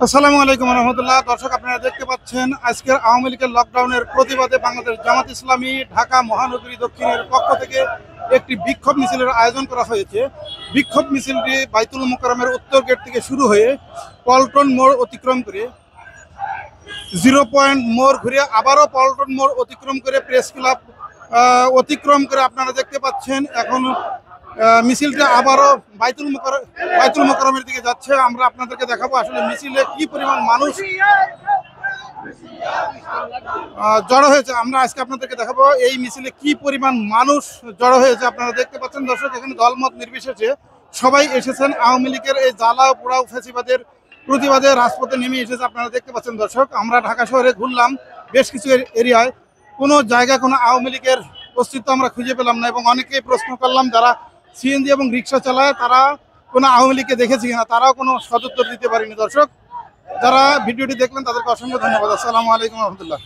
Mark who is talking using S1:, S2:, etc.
S1: আসসালামু আলাইকুম রহমতুল্লাহ। দর্শক, আপনারা দেখতে পাচ্ছেন আজকের আওয়ামী লীগের লকডাউনের প্রতিবাদে বাংলাদেশ জামাত ইসলামী ঢাকা মহানগরী দক্ষিণের পক্ষ থেকে একটি বিক্ষোভ মিছিলের আয়োজন করা হয়েছে। বিক্ষোভ মিছিলটি বাইতুল মোকাররমের উত্তর গেট থেকে শুরু হয়ে পল্টন মোড় অতিক্রম করে 0 পয়েন্ট মোড় ঘুরে আবারও পল্টন মোড় অতিক্রম করে প্রেস ক্লাব অতিক্রম করে আপনারা দেখতে পাচ্ছেন এখন মিছিলটা আবারও বাইতুল মোকাররমের দিকে যাচ্ছে। আমরা আপনাদেরকে দেখাবো আসলে মিছিলে কি পরিমাণ মানুষ জড়ো হয়েছে। আমরা আজকে আপনাদেরকে দেখাবো এই মিছিলে কি পরিমাণ মানুষ জড়ো হয়েছে। আপনারা দেখতে পাচ্ছেন দর্শক, এখানে দলমত নির্বিশেষে সবাই এসেছেন আওয়ামী লীগের এই জ্বালা পোড়াও ফ্যাসিবাদের প্রতিবাদে রাজপথে নেমে এসেছে। আপনারা দেখতে পাচ্ছেন দর্শক, আমরা ঢাকা শহরে ঘুরলাম বেশ কিছু এরিয়ায়, কোনো জায়গায় কোনো আওয়ামী লীগের অস্তিত্ব আমরা খুঁজে পেলাম না এবং অনেকেই প্রশ্ন করলাম যারা সিএনজি এবং রিক্সা চালায় তারা কোনো আওয়ামী লীগকে দেখেছে কিনা, তারাও কোনো সদুত্তর দিতে পারেনি। দর্শক, যারা ভিডিওটি দেখলেন তাদেরকে অসংখ্য ধন্যবাদ। আসসালামু আলাইকুম রহমতুল্লাহ।